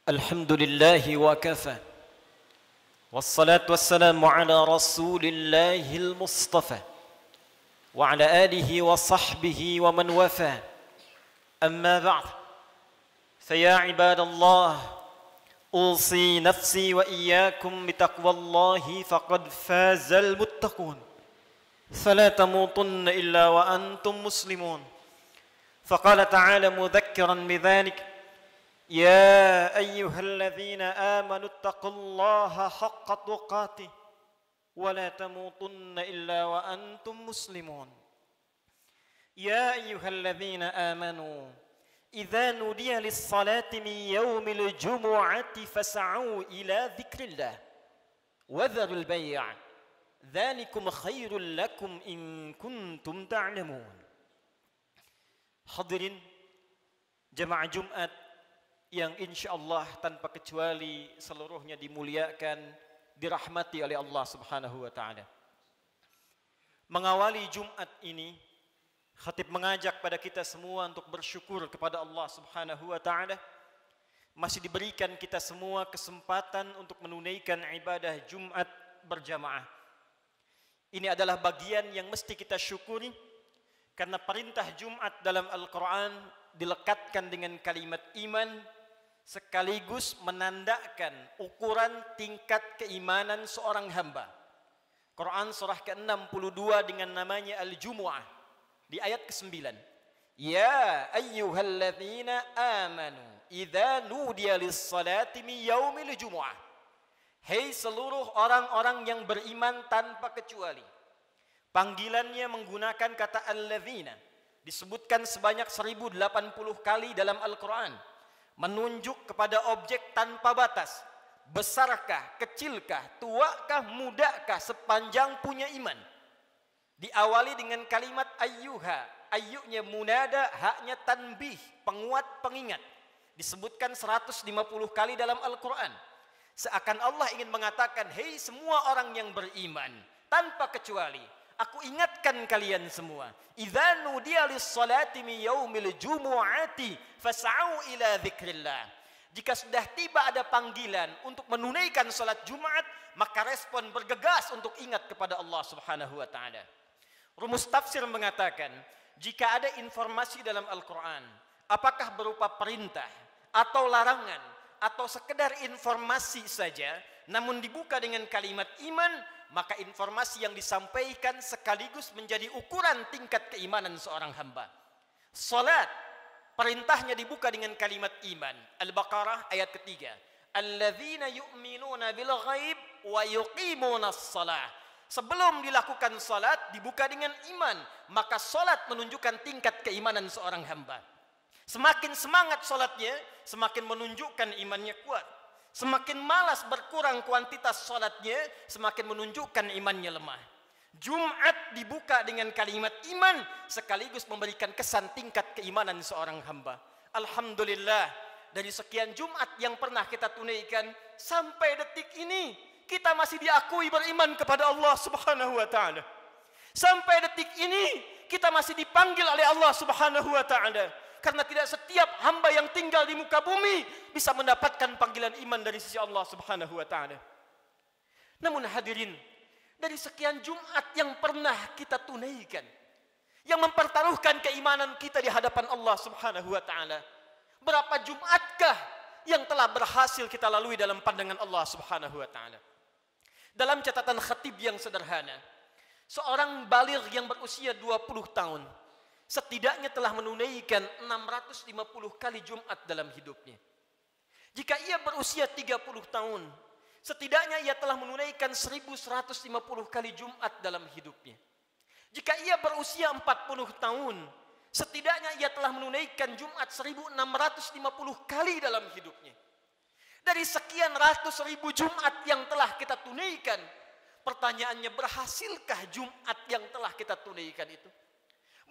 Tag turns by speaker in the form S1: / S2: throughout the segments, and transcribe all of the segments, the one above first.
S1: الحمد لله وكفى والصلاة والسلام على رسول الله المصطفى وعلى آله وصحبه ومن وفى أما بعد فيا عباد الله أوصي نفسي وإياكم بتقوى الله فقد فاز المتقون فلا تموتن إلا وأنتم مسلمون فقال تعالى مذكرا بذلك يا أيها الذين آمنوا اتقوا الله حق تقاته ولا تموتن إلا وأنتم مسلمون يا أيها الذين آمنوا إذا نودي للصلاة من يوم الجمعة فاسعوا إلى ذكر الله وذروا البيع ذلكم خير لكم إن كنتم تعلمون. Hadirin jemaah Jumat yang insyaallah tanpa kecuali seluruhnya dimuliakan, dirahmati oleh Allah Subhanahu wa taala. Mengawali Jumat ini, khatib mengajak pada kita semua untuk bersyukur kepada Allah Subhanahu wa taala. Masih diberikan kita semua kesempatan untuk menunaikan ibadah Jumat berjamaah. Ini adalah bagian yang mesti kita syukuri karena perintah Jumat dalam Al-Qur'an dilekatkan dengan kalimat iman, sekaligus menandakan ukuran tingkat keimanan seorang hamba. Quran surah ke-62 dengan namanya Al-Jumu'ah di ayat ke-9. Ya ayyuhalladzina amanu idza nudiya lis-salati min yaumil jumu'ah. Hei seluruh orang-orang yang beriman tanpa kecuali. Panggilannya menggunakan kata alladzina, disebutkan sebanyak 1080 kali dalam Al-Qur'an. Menunjuk kepada objek tanpa batas, besarkah, kecilkah, tuakah, mudakah, sepanjang punya iman. Diawali dengan kalimat ayyuha, ayyunya munada, haknya tanbih, penguat pengingat. Disebutkan 150 kali dalam Al-Quran. Seakan Allah ingin mengatakan, hei semua orang yang beriman, tanpa kecuali, aku ingatkan kalian semua. Idza nudiya lis-salati min yaumil jumu'ati fas'au ila dzikrillah. Jika sudah tiba ada panggilan untuk menunaikan salat Jumat, maka respon bergegas untuk ingat kepada Allah Subhanahu wa taala. Rumus tafsir mengatakan, jika ada informasi dalam Al-Qur'an, apakah berupa perintah atau larangan atau sekedar informasi saja, namun dibuka dengan kalimat iman, maka informasi yang disampaikan sekaligus menjadi ukuran tingkat keimanan seorang hamba. Salat, perintahnya dibuka dengan kalimat iman. Al-Baqarah ayat ketiga. Alladzina yu'minuna bil ghaib wa yuqimunas shalah. Sebelum dilakukan salat dibuka dengan iman, maka salat menunjukkan tingkat keimanan seorang hamba. Semakin semangat salatnya, semakin menunjukkan imannya kuat. Semakin malas berkurang kuantitas salatnya, semakin menunjukkan imannya lemah. Jumat dibuka dengan kalimat iman, sekaligus memberikan kesan tingkat keimanan seorang hamba. Alhamdulillah, dari sekian Jumat yang pernah kita tunaikan, sampai detik ini, kita masih diakui beriman kepada Allah Subhanahu wa ta'ala. Sampai detik ini, kita masih dipanggil oleh Allah Subhanahu wa ta'ala. Karena tidak setiap hamba yang tinggal di muka bumi bisa mendapatkan panggilan iman dari sisi Allah Subhanahu wa taala. Namun hadirin, dari sekian Jumat yang pernah kita tunaikan, yang mempertaruhkan keimanan kita di hadapan Allah Subhanahu wa taala, berapa Jumatkah yang telah berhasil kita lalui dalam pandangan Allah Subhanahu wa taala? Dalam catatan khatib yang sederhana, seorang baligh yang berusia 20 tahun setidaknya telah menunaikan 650 kali Jumat dalam hidupnya. Jika ia berusia 30 tahun, setidaknya ia telah menunaikan 1150 kali Jumat dalam hidupnya. Jika ia berusia 40 tahun, setidaknya ia telah menunaikan Jumat 1650 kali dalam hidupnya. Dari sekian ratus ribu Jumat yang telah kita tunaikan, pertanyaannya, berhasilkah Jumat yang telah kita tunaikan itu?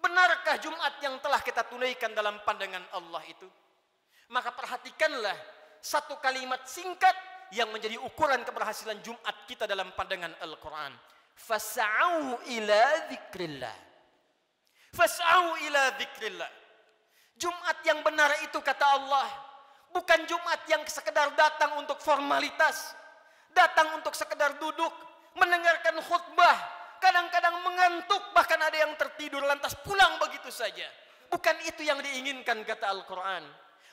S1: Benarkah Jumat yang telah kita tunaikan dalam pandangan Allah itu? Maka perhatikanlah satu kalimat singkat yang menjadi ukuran keberhasilan Jumat kita dalam pandangan Al-Quran. Fas'au ila dzikrillah. Fas'au ila dzikrillah. Jumat yang benar itu, kata Allah, Bukan Jumat yang sekedar datang untuk formalitas, datang untuk sekedar duduk, mendengarkan khutbah, kadang-kadang mengantuk, bahkan ada yang tertidur lantas pulang begitu saja. Bukan itu yang diinginkan kata Al-Quran.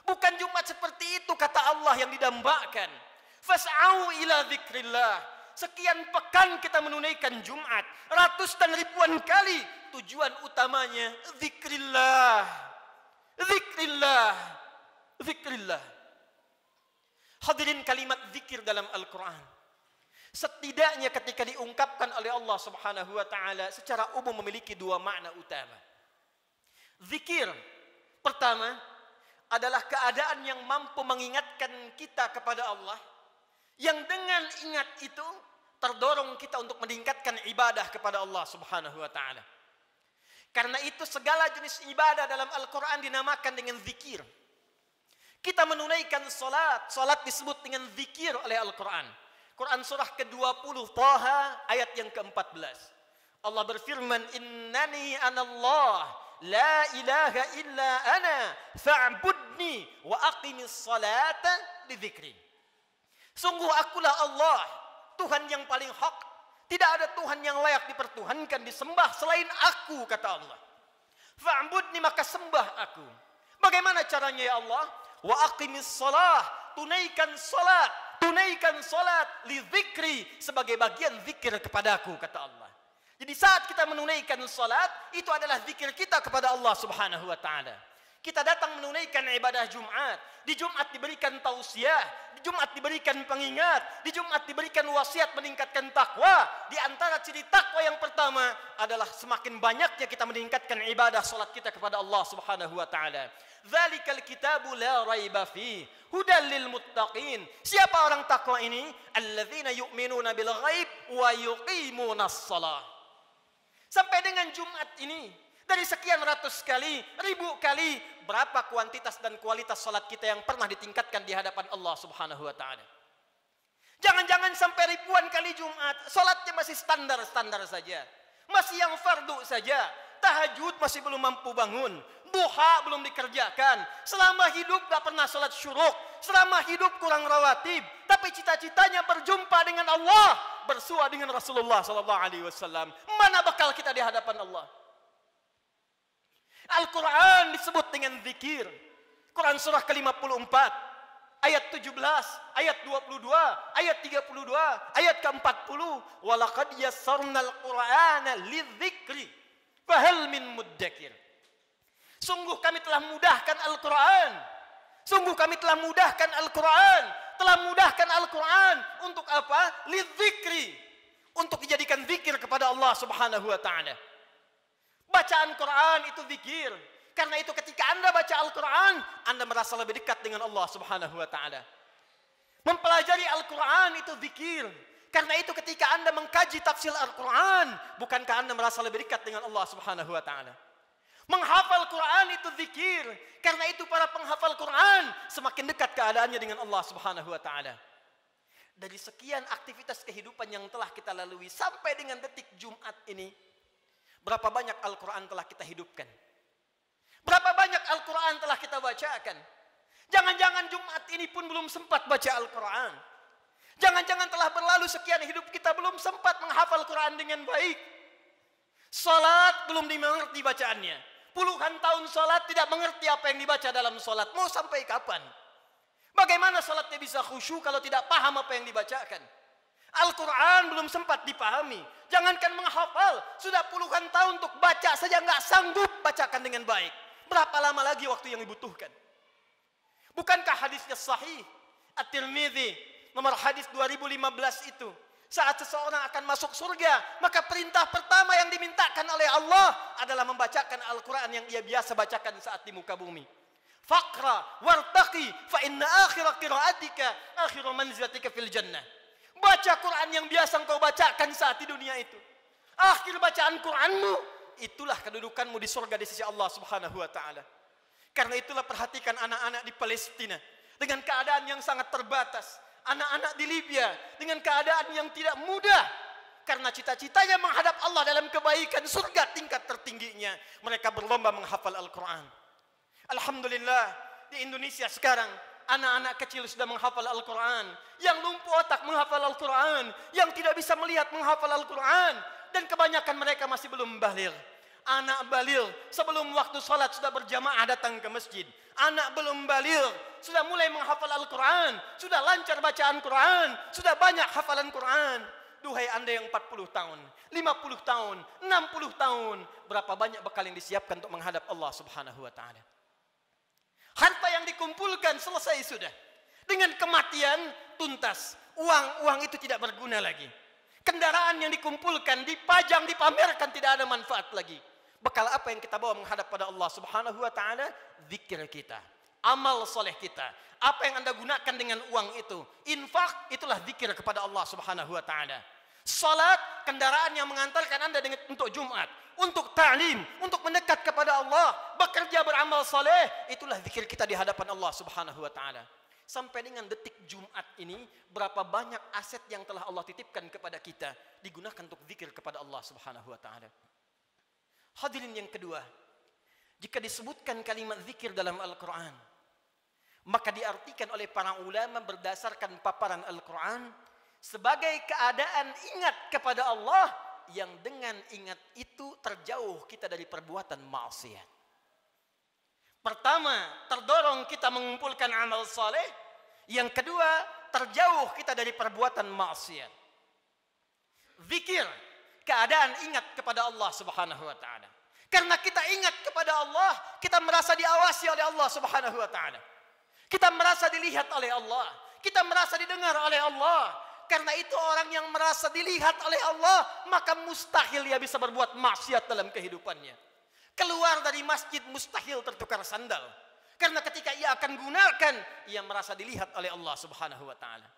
S1: Bukan Jumat seperti itu kata Allah yang didambakan. Fas'au ila dzikrillah. Sekian pekan kita menunaikan Jumat, ratus dan ribuan kali. Tujuan utamanya dzikrillah. Dzikrillah. Dzikrillah. Hadirin, kalimat zikir dalam Al-Quran setidaknya ketika diungkapkan oleh Allah Subhanahu wa taala secara umum memiliki dua makna utama. Zikir pertama adalah keadaan yang mampu mengingatkan kita kepada Allah, yang dengan ingat itu terdorong kita untuk meningkatkan ibadah kepada Allah Subhanahu wa taala. Karena itu segala jenis ibadah dalam Al-Quran dinamakan dengan zikir. Kita menunaikan salat, salat disebut dengan zikir oleh Al-Quran. Quran surah ke-20 Taha ayat yang ke-14. Allah berfirman, "Innani anallah, la ilaha illa ana, fa'budni wa aqimis salata li dzikri." Sungguh akulah Allah, Tuhan yang paling hak. Tidak ada Tuhan yang layak dipertuhankan, disembah selain aku, kata Allah. Fa'budni, maka sembah aku. Bagaimana caranya ya Allah? Wa aqimis salah, tunaikan salat, tunaikan salat li dzikri, sebagai bagian zikir kepadaku, kata Allah. Jadi saat kita menunaikan salat, itu adalah zikir kita kepada Allah Subhanahu wa taala. Kita datang menunaikan ibadah Jumat. Di Jumat diberikan tausiah, di Jumat diberikan pengingat, di Jumat diberikan wasiat meningkatkan takwa. Di antara ciri takwa yang pertama adalah semakin banyaknya kita meningkatkan ibadah salat kita kepada Allah Subhanahu wa taala. Dzalikal kitabu la raiba fi hudal lil muttaqin. Siapa orang takwa ini? Alladzina yu'minuna bil ghaib wa yuqimunas shalah. Sampai dengan Jumat ini, dari sekian ratus kali, ribu kali, berapa kuantitas dan kualitas salat kita yang pernah ditingkatkan di hadapan Allah Subhanahu wa taala? Jangan-jangan sampai ribuan kali Jumat, salatnya masih standar-standar saja. Masih yang fardu saja. Tahajud masih belum mampu bangun. Duha belum dikerjakan. Selama hidup gak pernah salat syuruk. Selama hidup kurang rawatib. Tapi cita-citanya berjumpa dengan Allah, bersua dengan Rasulullah SAW. Mana bakal kita di hadapan Allah? Al-Quran disebut dengan zikir. Quran surah ke-54 ayat 17, ayat 22, ayat 32, ayat ke-40. Walaqad yassarnal Qur'ana lidzikri fahal min muddakir. Sungguh kami telah mudahkan Al-Quran. Sungguh kami telah mudahkan Al-Quran. Telah mudahkan Al-Quran untuk apa? Lidzikri, untuk dijadikan zikir kepada Allah Subhanahu wa taala. Bacaan Quran itu zikir. Karena itu ketika Anda baca Al-Quran, Anda merasa lebih dekat dengan Allah Subhanahu wa taala. Mempelajari Al-Quran itu zikir. Karena itu ketika Anda mengkaji tafsir Al-Quran, bukankah Anda merasa lebih dekat dengan Allah Subhanahu wa taala? Menghafal Quran itu zikir. Karena itu para penghafal Quran semakin dekat keadaannya dengan Allah Subhanahu wa taala. Dari sekian aktivitas kehidupan yang telah kita lalui sampai dengan detik Jumat ini, berapa banyak Al-Quran telah kita hidupkan? Berapa banyak Al-Quran telah kita bacakan? Jangan-jangan Jumat ini pun belum sempat baca Al-Quran. Jangan-jangan telah berlalu sekian hidup kita belum sempat menghafal Quran dengan baik. Salat belum dimengerti bacaannya. Puluhan tahun salat tidak mengerti apa yang dibaca dalam salat. Mau sampai kapan? Bagaimana salatnya bisa khusyuk kalau tidak paham apa yang dibacakan? Al-Quran belum sempat dipahami. Jangankan menghafal, sudah puluhan tahun untuk baca saja nggak sanggup bacakan dengan baik. Berapa lama lagi waktu yang dibutuhkan? Bukankah hadisnya sahih? At-Tirmidzi nomor hadis 2015 itu. Saat seseorang akan masuk surga, maka perintah pertama yang dimintakan oleh Allah adalah membacakan Al-Quran yang ia biasa bacakan saat di muka bumi. Faqra wartaqi fa inna akhira qiraatika akhiru manzilatika fil jannah. Baca Quran yang biasa engkau bacakan saat di dunia itu. Akhir bacaan Quranmu, itulah kedudukanmu di surga di sisi Allah Subhanahu wa taala. Karena itulah perhatikan anak-anak di Palestina dengan keadaan yang sangat terbatas. Anak-anak di Libya dengan keadaan yang tidak mudah. Karena cita-citanya menghadap Allah dalam kebaikan, surga tingkat tertingginya. Mereka berlomba menghafal Al-Quran. Alhamdulillah, di Indonesia sekarang
S2: anak-anak kecil sudah menghafal Al-Quran, yang lumpuh otak menghafal Al-Quran, yang tidak bisa melihat menghafal Al-Quran, dan kebanyakan mereka masih belum baligh. Anak baligh sebelum waktu salat sudah berjamaah datang ke masjid. Anak belum baligh sudah mulai menghafal Al-Quran, sudah lancar bacaan Quran, sudah banyak hafalan Quran. Duhai anda yang 40 tahun, 50 tahun, 60 tahun, berapa banyak bekal yang disiapkan untuk menghadap Allah Subhanahu wa taala? Harta yang dikumpulkan selesai sudah. Dengan kematian tuntas. Uang itu tidak berguna lagi. Kendaraan yang dikumpulkan, dipajang, dipamerkan, tidak ada manfaat lagi. Bekal apa yang kita bawa menghadap pada Allah Subhanahu wa taala? Zikir kita, amal soleh kita. Apa yang anda gunakan dengan uang itu? Infak, itulah zikir kepada Allah Subhanahu wa taala. Salat, kendaraan yang mengantarkan anda untuk Jumat, untuk ta'lim, untuk mendekat kepada Allah, bekerja beramal saleh, itulah zikir kita di hadapan Allah Subhanahu wa taala. Sampai dengan detik Jumat ini, berapa banyak aset yang telah Allah titipkan kepada kita digunakan untuk zikir kepada Allah Subhanahu wa taala. Hadirin yang kedua, jika disebutkan kalimat zikir dalam Al-Quran, maka diartikan oleh para ulama berdasarkan paparan Al-Quran sebagai keadaan ingat kepada Allah yang dengan ingat itu terjauh kita dari perbuatan maksiat. Pertama, terdorong kita mengumpulkan amal saleh. Yang kedua, terjauh kita dari perbuatan maksiat. Zikir, keadaan ingat kepada Allah Subhanahu wa taala. Karena kita ingat kepada Allah, kita merasa diawasi oleh Allah Subhanahu wa taala. Kita merasa dilihat oleh Allah, kita merasa didengar oleh Allah. Karena itu orang yang merasa dilihat oleh Allah, maka mustahil dia bisa berbuat maksiat dalam kehidupannya. Keluar dari masjid mustahil tertukar sandal. Karena ketika ia akan gunakan, ia merasa dilihat oleh Allah Subhanahu wa taala.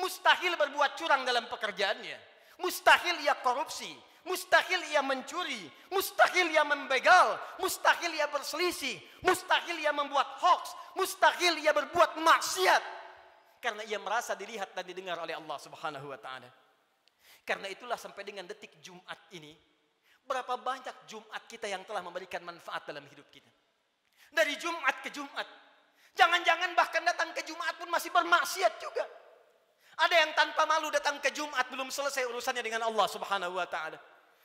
S2: Mustahil berbuat curang dalam pekerjaannya. Mustahil ia korupsi, mustahil ia mencuri, mustahil ia membegal, mustahil ia berselisih, mustahil ia membuat hoax, mustahil ia berbuat maksiat. Karena ia merasa dilihat dan didengar oleh Allah Subhanahu wa taala. Karena itulah sampai dengan detik Jumat ini, berapa banyak Jumat kita yang telah memberikan manfaat dalam hidup kita. Dari Jumat ke Jumat. Jangan-jangan bahkan datang ke Jumat pun masih bermaksiat juga. Ada yang tanpa malu datang ke Jumat belum selesai urusannya dengan Allah Subhanahu wa taala.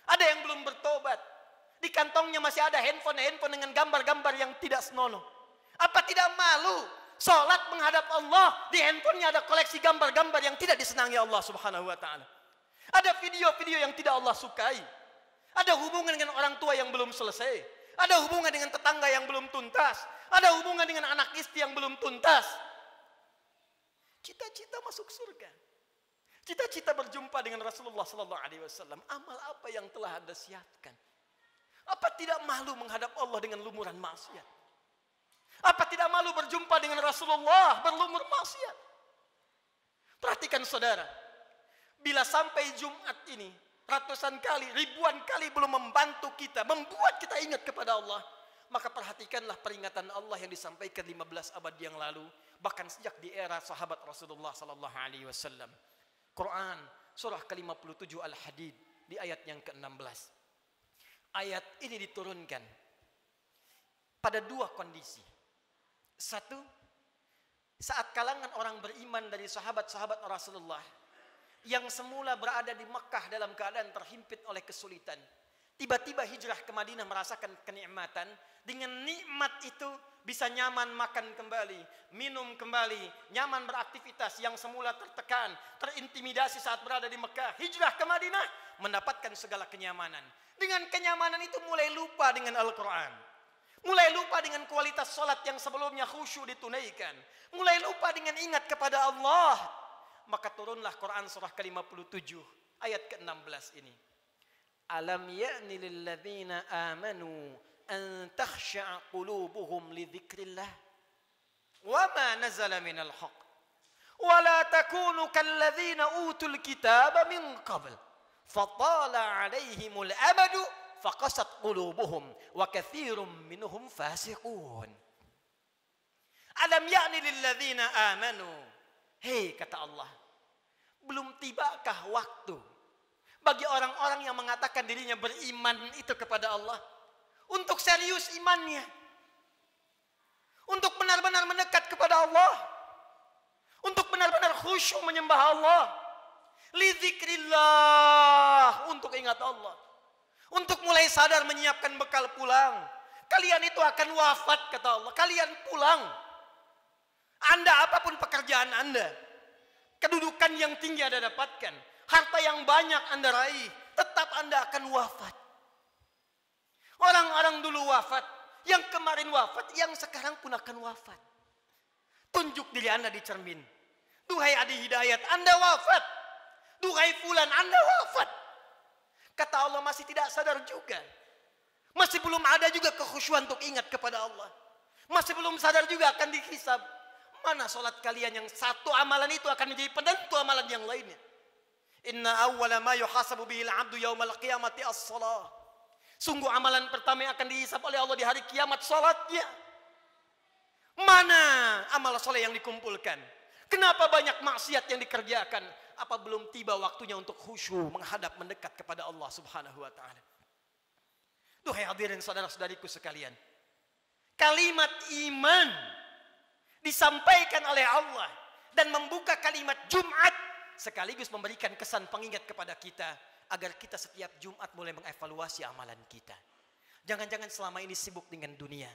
S2: Ada yang belum bertobat. Di kantongnya masih ada handphone dengan gambar-gambar yang tidak senonoh. Apa tidak malu? Salat menghadap Allah, di handphonenya ada koleksi gambar-gambar yang tidak disenangi Allah Subhanahu wa taala. Ada video-video yang tidak Allah sukai. Ada hubungan dengan orang tua yang belum selesai. Ada hubungan dengan tetangga yang belum tuntas. Ada hubungan dengan anak istri yang belum tuntas. Cita-cita masuk surga. Cita-cita berjumpa dengan Rasulullah sallallahu alaihi wasallam. Amal apa yang telah Anda siapkan? Apa tidak malu menghadap Allah dengan lumuran maksiat? Apa tidak malu berjumpa dengan Rasulullah berlumur maksiat? Perhatikan saudara, bila sampai Jumat ini ratusan kali, ribuan kali belum membantu kita, membuat kita ingat kepada Allah, maka perhatikanlah peringatan Allah yang disampaikan 15 abad yang lalu, bahkan sejak di era sahabat Rasulullah sallallahu alaihi wasallam. Quran surah ke-57 Al-Hadid di ayat yang ke-16. Ayat ini diturunkan pada dua kondisi. Satu, saat kalangan orang beriman dari sahabat-sahabat Rasulullah yang semula berada di Mekah dalam keadaan terhimpit oleh kesulitan, tiba-tiba hijrah ke Madinah merasakan kenikmatan. Dengan nikmat itu bisa nyaman makan kembali, minum kembali, nyaman beraktivitas. Yang semula tertekan, terintimidasi saat berada di Mekah, hijrah ke Madinah mendapatkan segala kenyamanan. Dengan kenyamanan itu mulai lupa dengan Al-Quran, mulai lupa dengan kualitas salat yang sebelumnya khusyuk ditunaikan, mulai lupa dengan ingat kepada Allah. Maka turunlah Quran surah ke-57 ayat ke-16 ini. Alam ya'ni lilladzina amanu an takhsha'a qulubuhum li dzikrillah wa ma nazala minal haqq wa la takunu kalladzina utul kitaba min qabl fatala 'alaihimul amadu faqasat qulubuhum wa katsirum minhum fasiqun. Alam ya'ni lilladzina amanu. Hei, kata Allah, belum tibakah waktu bagi orang-orang yang mengatakan dirinya beriman itu kepada Allah untuk serius imannya, untuk benar-benar mendekat kepada Allah, Untuk benar-benar khusyuk menyembah Allah. Lidzikrillah, untuk ingat Allah. Untuk mulai sadar menyiapkan bekal pulang. Kalian itu akan wafat kata Allah. Kalian pulang. Anda apapun pekerjaan Anda, kedudukan yang tinggi Anda dapatkan, harta yang banyak Anda raih, tetap Anda akan wafat. Orang-orang dulu wafat, yang kemarin wafat, yang sekarang pun akan wafat. Tunjuk diri Anda di cermin. Duhai Adi Hidayat, Anda wafat. Duhai Fulan, Anda wafat. Kata Allah masih tidak sadar juga. Masih belum ada juga kekhusyuan untuk ingat kepada Allah. Masih belum sadar juga akan dihisab. Mana sholat kalian yang satu amalan itu akan menjadi penentu amalan yang lainnya. Inna awwala ma yuhasabu bihil abdu yaumal qiyamati as-salah. Sungguh amalan pertama yang akan dihisab oleh Allah di hari kiamat salatnya. Mana amal soleh yang dikumpulkan? Kenapa banyak maksiat yang dikerjakan? Apa belum tiba waktunya untuk khusyuk menghadap mendekat kepada Allah Subhanahu wa taala? Duhai hadirin saudara-saudariku sekalian, kalimat iman disampaikan oleh Allah dan membuka kalimat Jumat sekaligus memberikan kesan pengingat kepada kita agar kita setiap Jumat mulai mengevaluasi amalan kita. Jangan-jangan selama ini sibuk dengan dunia.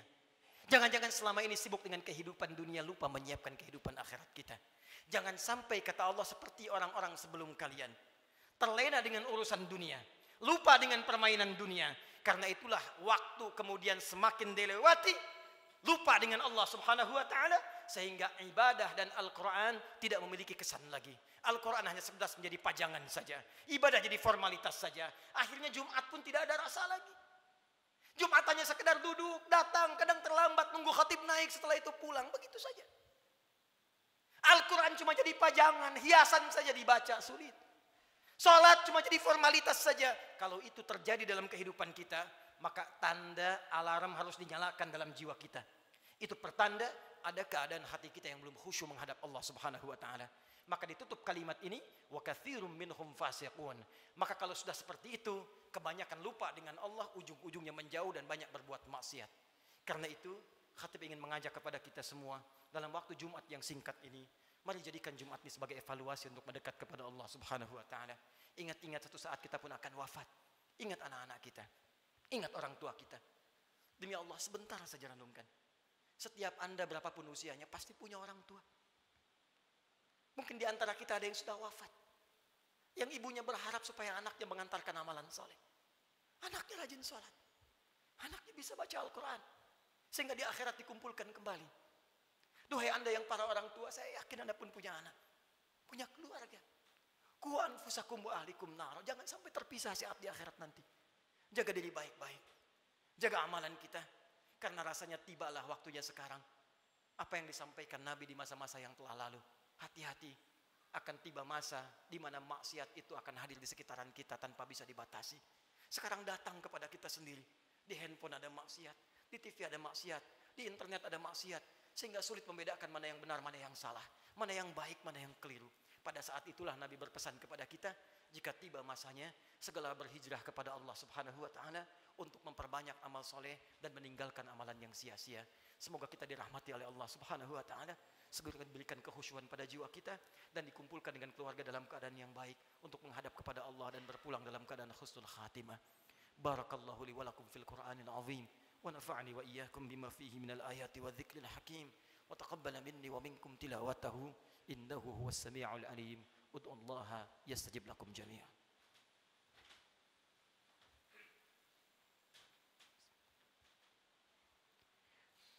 S2: Jangan-jangan selama ini sibuk dengan kehidupan dunia, lupa menyiapkan kehidupan akhirat kita. Jangan sampai kata Allah seperti orang-orang sebelum kalian, terlena dengan urusan dunia, lupa dengan permainan dunia. Karena itulah waktu kemudian semakin dilewati, lupa dengan Allah Subhanahu wa taala, sehingga ibadah dan Al-Quran tidak memiliki kesan lagi. Al-Quran hanya sekedar menjadi pajangan saja, ibadah jadi formalitas saja. Akhirnya Jumat pun tidak ada rasa lagi. Jumat hanya sekedar duduk, datang, kadang terlambat, nunggu khatib naik, setelah itu pulang, begitu saja. Al-Quran cuma jadi pajangan, hiasan saja dibaca, sulit. Salat cuma jadi formalitas saja. Kalau itu terjadi dalam kehidupan kita, maka tanda alarm harus dinyalakan dalam jiwa kita. Itu pertanda ada keadaan hati kita yang belum khusyuk menghadap Allah Subhanahu wa taala. Maka ditutup kalimat ini, wa katsirum minhum fasiqun. Maka kalau sudah seperti itu, kebanyakan lupa dengan Allah, ujung-ujungnya menjauh dan banyak berbuat maksiat. Karena itu, khatib ingin mengajak kepada kita semua dalam waktu Jumat yang singkat ini, mari jadikan Jumat ini sebagai evaluasi untuk mendekat kepada Allah Subhanahu wa taala. Ingat-ingat satu saat kita pun akan wafat. Ingat anak-anak kita. Ingat orang tua kita. Demi Allah, sebentar saja renungkan. Setiap Anda berapapun usianya pasti punya orang tua. Mungkin di antara kita ada yang sudah wafat, yang ibunya berharap supaya anaknya mengantarkan amalan soleh. Anaknya rajin sholat, anaknya bisa baca Al-Quran, sehingga di akhirat dikumpulkan kembali. Duhai Anda yang para orang tua, saya yakin Anda pun punya anak, punya keluarga. Qu anfusakum wa ahlikum nar. Jangan sampai terpisah saat di akhirat nanti. Jaga diri baik-baik, jaga amalan kita, karena rasanya tibalah waktunya sekarang. Apa yang disampaikan Nabi di masa-masa yang telah lalu, hati-hati, akan tiba masa di mana maksiat itu akan hadir di sekitaran kita tanpa bisa dibatasi. Sekarang datang kepada kita sendiri. Di handphone ada maksiat, di TV ada maksiat, di internet ada maksiat, sehingga sulit membedakan mana yang benar, mana yang salah, mana yang baik, mana yang keliru. Pada saat itulah Nabi berpesan kepada kita, jika tiba masanya, segala berhijrah kepada Allah Subhanahu wa taala untuk memperbanyak amal soleh dan meninggalkan amalan yang sia-sia. Semoga kita dirahmati oleh Allah Subhanahu wa taala, segera diberikan kekhusyuan pada jiwa kita dan dikumpulkan dengan keluarga dalam keadaan yang baik untuk menghadap kepada Allah dan berpulang dalam keadaan husnul khatimah. Barakallahu li wa lakum fil Qur'anil azim wa nafa'ani wa iyyakum bima fihi minal ayati wa dzikril hakim wa taqabbala minni wa minkum tilawatahu innahu huwas sami'ul alim. Ud'ullaha yastajib lakum jami'an.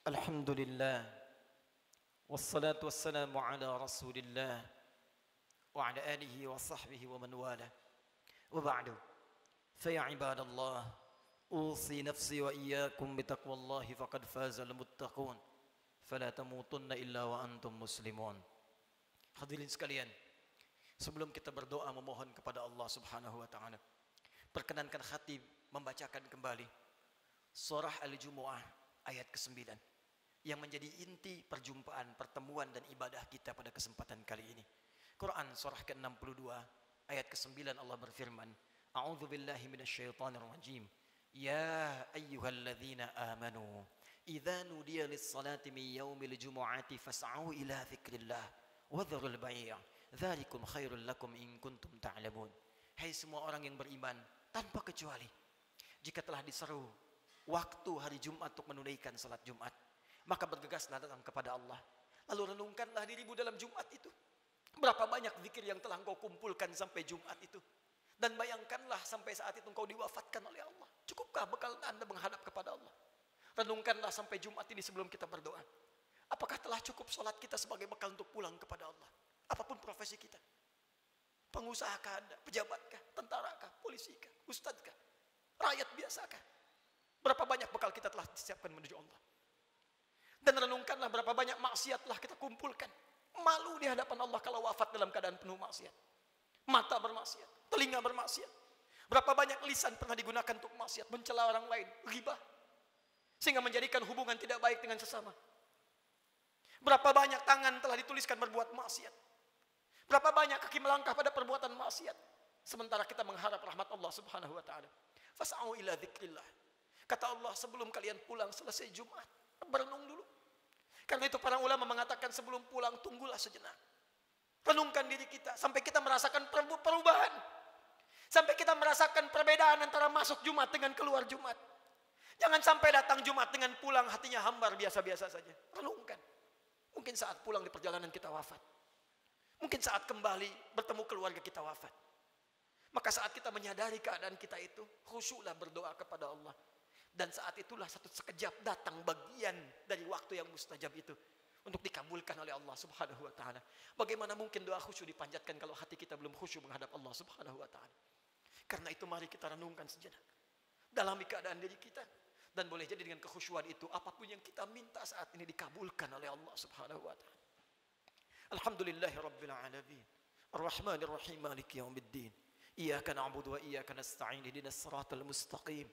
S2: Alhamdulillah wassalatu wassalamu ala rasulillah wa ala alihi wa sahbihi wa man wala wa ba'du fa ya ibadallah usi nafsi wa iyyakum bitaqwallahi faqad fazal muttaqun fala tamutunna illa wa antum muslimun. Hadirin sekalian, sebelum kita berdoa memohon kepada Allah Subhanahu wa taala, perkenankan khatib membacakan kembali surah Al-Jumu'ah ayat ke-9 yang menjadi inti perjumpaan, pertemuan dan ibadah kita pada kesempatan kali ini. Quran surah ke-62 ayat ke-9 Allah berfirman, A'udzu billahi minasyaitonir rajim. Ya ayyuhalladzina amanu idza nudiya lis-salati min yaumil jumu'ati fas'au ila dzikrillah Wadharul bai'. Dzalikum khairul lakum in kuntum ta'lamun. Hai semua orang yang beriman tanpa kecuali, jika telah diseru waktu hari Jumat untuk menunaikan salat Jumat, maka bergegaslah datang kepada Allah. Lalu renungkanlah dirimu dalam Jumat itu. Berapa banyak zikir yang telah engkau kumpulkan sampai Jumat itu. Dan bayangkanlah sampai saat itu engkau diwafatkan oleh Allah. Cukupkah bekal Anda menghadap kepada Allah? Renungkanlah sampai Jumat ini sebelum kita berdoa. Apakah telah cukup salat kita sebagai bekal untuk pulang kepada Allah? Apapun profesi kita. Pengusahakah Anda? Pejabatkah? Tentarakah? Polisikah? Ustadzkah? Rakyat biasakah? Berapa banyak bekal kita telah disiapkan menuju Allah? Dan renungkanlah berapa banyak maksiat telah kita kumpulkan. Malu di hadapan Allah kalau wafat dalam keadaan penuh maksiat. Mata bermaksiat, telinga bermaksiat. Berapa banyak lisan pernah digunakan untuk maksiat, mencela orang lain, ghibah, sehingga menjadikan hubungan tidak baik dengan sesama. Berapa banyak tangan telah dituliskan berbuat maksiat. Berapa banyak kaki melangkah pada perbuatan maksiat. Sementara kita mengharap rahmat Allah subhanahu wa ta'ala. Fas'au ila dzikrillah. Kata Allah, sebelum kalian pulang selesai Jumat, berenung dulu. Karena itu para ulama mengatakan sebelum pulang tunggulah sejenak. Renungkan diri kita sampai kita merasakan perubahan. Sampai kita merasakan perbedaan antara masuk Jumat dengan keluar Jumat. Jangan sampai datang Jumat dengan pulang hatinya hambar biasa-biasa saja. Renungkan. Mungkin saat pulang di perjalanan kita wafat. Mungkin saat kembali bertemu keluarga kita wafat. Maka saat kita menyadari keadaan kita itu, khusyuklah berdoa kepada Allah. Dan saat itulah satu sekejap datang bagian dari waktu yang mustajab itu untuk dikabulkan oleh Allah subhanahu wa ta'ala. Bagaimana mungkin doa khusyuk dipanjatkan kalau hati kita belum khusyuk menghadap Allah subhanahu wa ta'ala. Karena itu mari kita renungkan sejenak. Dalami keadaan diri kita. Dan boleh jadi dengan kekhusyuan itu, apapun yang kita minta saat ini dikabulkan oleh Allah subhanahu wa ta'ala. Alhamdulillahi rabbil alamin. Ar-Rahmanir Rahim, Maliki yaumiddin. Iyyaka na'budu wa iyyaka nasta'in. Ihdinas siratal mustaqim.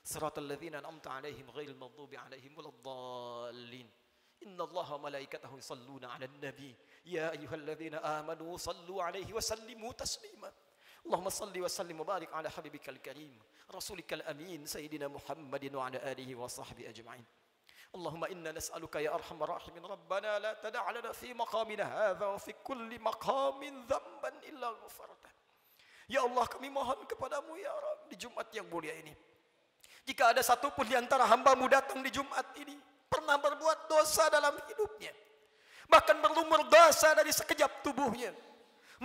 S2: Siratal ladzina an'amta 'alaihim ghairil maghdubi 'alaihim waladdallin. Innallaha wa malaikatahu yusalluna 'alan nabi. Ya ayyuhalladzina amanu sallu 'alaihi wa sallimu taslima. Allahumma salli wa sallim wa barik 'ala habibikal karim, rasulikal amin, sayyidina Muhammadin wa 'ala alihi wa sahbihi ajma'in. Allahumma inna nas'aluka ya arhamar rahimin rabbana la tada' lana fi maqamina hadza wa fi kulli maqamin dhanban illa ghafartah. Ya Allah, kami mohon kepadamu ya Rabb di Jumat yang mulia ini. Jika ada satu pun di antara hamba-Mu datang di Jumat ini pernah berbuat dosa dalam hidupnya, bahkan berlumur dosa dari sekejap tubuhnya,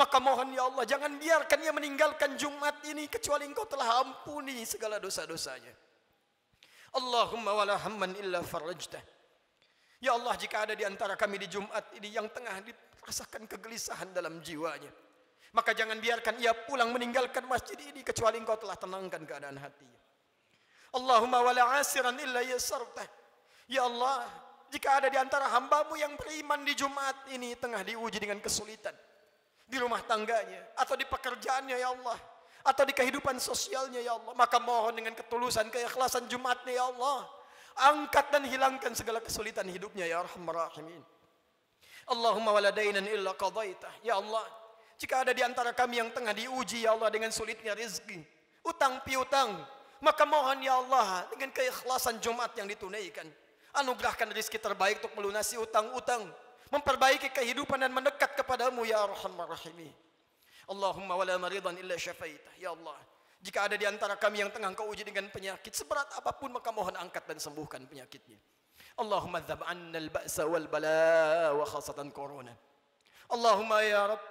S2: maka mohon ya Allah, jangan biarkan ia meninggalkan Jumat ini kecuali Engkau telah ampuni segala dosa-dosanya. Allahumma wala hamman illa farajtah. Ya Allah, jika ada di antara kami di Jumat ini yang tengah dirasakan kegelisahan dalam jiwanya, maka jangan biarkan ia pulang meninggalkan masjid ini kecuali Engkau telah tenangkan keadaan hatinya. Allahumma wala asiran illa yasartah. Ya Allah, jika ada di antara hamba-Mu yang beriman di Jumat ini tengah diuji dengan kesulitan di rumah tangganya atau di pekerjaannya ya Allah, atau di kehidupan sosialnya ya Allah, maka mohon dengan ketulusan keikhlasan Jumatnya ya Allah, angkat dan hilangkan segala kesulitan hidupnya ya Arhamar Rahimin. Allahumma wala dainan illa qadaitah. Ya Allah, jika ada di antara kami yang tengah diuji ya Allah dengan sulitnya rezeki, utang piutang, maka mohon ya Allah dengan keikhlasan Jumat yang ditunaikan, anugerahkan rezeki terbaik untuk melunasi utang-utang, memperbaiki kehidupan dan mendekat kepadamu ya Arhamar Rahimin. Allahumma wala maridan illa syafaitah. Ya Allah, jika ada di antara kami yang tengah Engkau uji dengan penyakit seberat apapun, maka mohon angkat dan sembuhkan penyakitnya. Allahumma dzab 'anna al-ba'sa wal bala wa khasatan corona. Allahumma ya Rabb,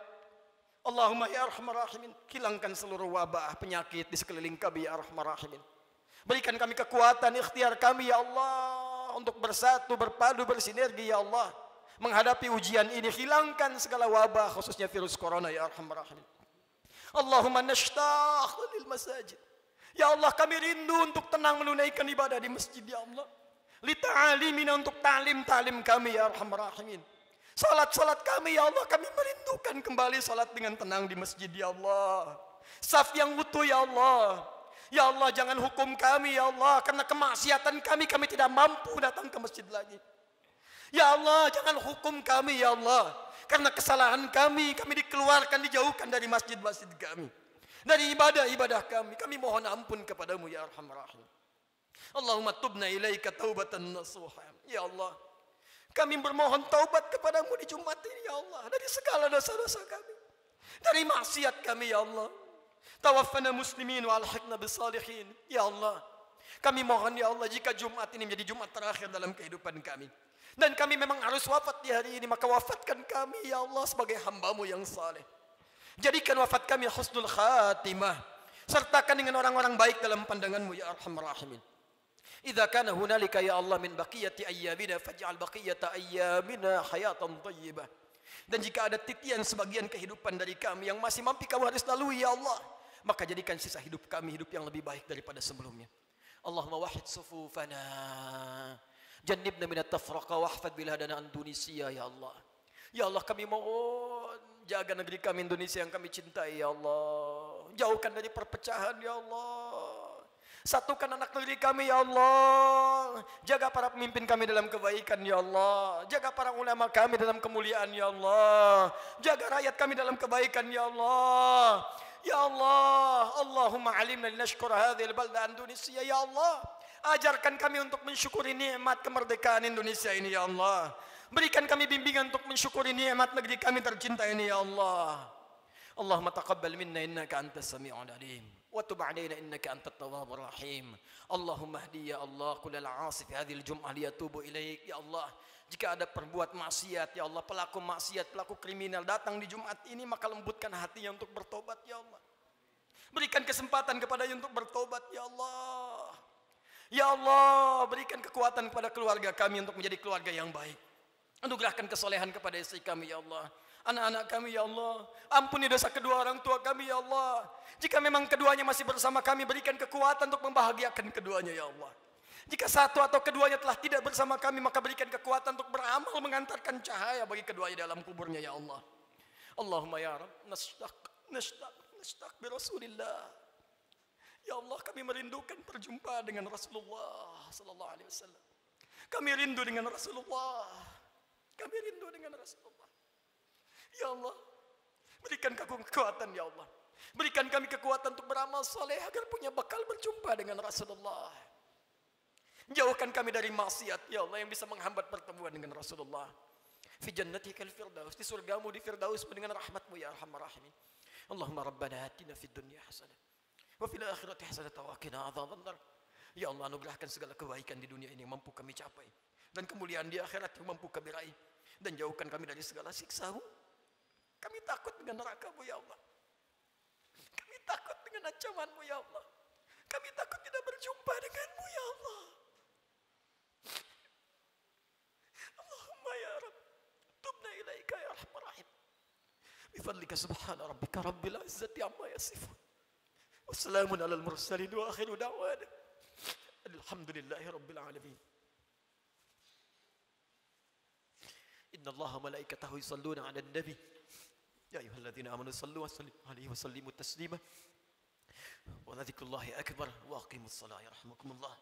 S2: Allahumma ya Arhamar Rahimin, hilangkan seluruh wabah penyakit di sekeliling kami ya Arhamar Rahimin. Berikan kami kekuatan ikhtiar kami ya Allah untuk bersatu, berpadu, bersinergi ya Allah menghadapi ujian ini. Hilangkan segala wabah khususnya virus corona ya Arhamar Rahimin. Allahumma nashtaq lil masajid. Ya Allah, kami rindu untuk tenang menunaikan ibadah di masjid ya Allah. Li ta'alimina, untuk ta'lim kami ya Arhamar Rahimin. Salat kami ya Allah, kami merindukan kembali salat dengan tenang di masjid ya Allah. Saf yang utuh ya Allah. Ya Allah, jangan hukum kami ya Allah karena kemaksiatan kami tidak mampu datang ke masjid lagi. Ya Allah, jangan hukum kami ya Allah karena kesalahan kami dikeluarkan, dijauhkan dari masjid-masjid kami, dari ibadah-ibadah kami. Kami mohon ampun kepadamu ya Arhamar Rahim. Allahumma tubna ilaika taubatan nasuha. Ya Allah, Kami bermohon taubat kepadamu di Jumat ini ya Allah. Dari segala dosa-dosa kami. Dari maksiat kami ya Allah. Tawaffana muslimin wa alhiqna bisalihin. Ya Allah. Kami mohon ya Allah jika Jumat ini menjadi Jumat terakhir dalam kehidupan kami. Dan kami memang harus wafat di hari ini. Maka wafatkan kami ya Allah sebagai hamba-Mu yang saleh. Jadikan wafat kami husnul khatimah. Sertakan dengan orang-orang baik dalam pandangan-Mu ya Arhamar Rahimin. Idza kana hunalika ya Allah min baqiyati ayyamina faj'al baqiyata ayyamina hayatan thayyibah. Dan jika ada titian sebagian kehidupan dari kami yang masih mampu Kamu harus lalui ya Allah, maka jadikan sisa hidup kami hidup yang lebih baik daripada sebelumnya. Allahumma wahid sufufana. Jannibna minat tafraqa wahfad biladana Indonesia ya Allah. Ya Allah kami mohon jaga negeri kami Indonesia yang kami cintai ya Allah. Jauhkan dari perpecahan ya Allah. Satukan anak negeri kami ya Allah. Jaga para pemimpin kami dalam kebaikan ya Allah. Jaga para ulama kami dalam kemuliaan ya Allah. Jaga rakyat kami dalam kebaikan ya Allah. Ya Allah, Allahumma alimna linashkura hadhil balda Indonesia ya Allah. Ajarkan kami untuk mensyukuri nikmat kemerdekaan Indonesia ini ya Allah. Berikan kami bimbingan untuk mensyukuri nikmat negeri kami tercinta ini ya Allah. Allahumma taqabbal minna innaka antas sami'ul alim. وتب علينا إنك أنت التواب الرحيم اللهم اهدي يا الله كل العاصي في هذه الجمعة ليتوبوا إليك ya Allah. Jika ada perbuat maksiat ya Allah, pelaku maksiat, pelaku kriminal datang di Jumat ini, maka lembutkan hatinya untuk bertobat ya Allah. Berikan kesempatan kepadanya untuk bertobat ya Allah. Ya Allah, berikan kekuatan kepada keluarga kami untuk menjadi keluarga yang baik. Anugerahkan kesolehan kepada istri kami ya Allah. Anak-anak kami ya Allah. Ampuni dosa kedua orang tua kami ya Allah. Jika memang keduanya masih bersama kami, berikan kekuatan untuk membahagiakan keduanya ya Allah. Jika satu atau keduanya telah tidak bersama kami, maka berikan kekuatan untuk beramal mengantarkan cahaya bagi keduanya dalam kuburnya ya Allah. Allahumma ya Rabb, nashtaq bi Rasulillah. Ya Allah, kami merindukan perjumpaan dengan Rasulullah sallallahu alaihi wasallam. Kami rindu dengan Rasulullah. Kami rindu dengan Rasulullah. Ya Allah, berikan kekuatan ya Allah. Berikan kami kekuatan untuk beramal saleh agar punya bekal berjumpa dengan Rasulullah. Jauhkan kami dari maksiat ya Allah yang bisa menghambat pertemuan dengan Rasulullah. Fi jannatikal firdaus, di surgamu di firdaus dengan rahmatmu ya Arhamar Rahimin. Allahumma rabbana atina fid dunya hasanah wa fil akhirati hasanah wa qina adzabannar. Ya Allah, anugerahkan segala kebaikan di dunia ini yang mampu kami capai, dan kemuliaan di akhirat yang mampu kami raih, dan jauhkan kami dari segala siksa-Mu. Kami takut dengan neraka-Mu ya Allah. Kami takut dengan ancaman-Mu ya Allah. Kami takut tidak berjumpa dengan-Mu ya Allah. Allahumma ya Rabb, tubna ilaika ya Arhamar Rahim. Bifadlika subhana rabbika rabbil izzati amma yasifun. Wassalamun alal mursalin wa akhiru da'wana alhamdulillahi rabbil alamin. Inna Allaha malaikatahu yusalluna 'alan nabi. يا أيها الذين آمنوا صلوا عليه وسلموا تسليما ولذكر الله أكبر وأقيموا الصلاة يرحمكم الله.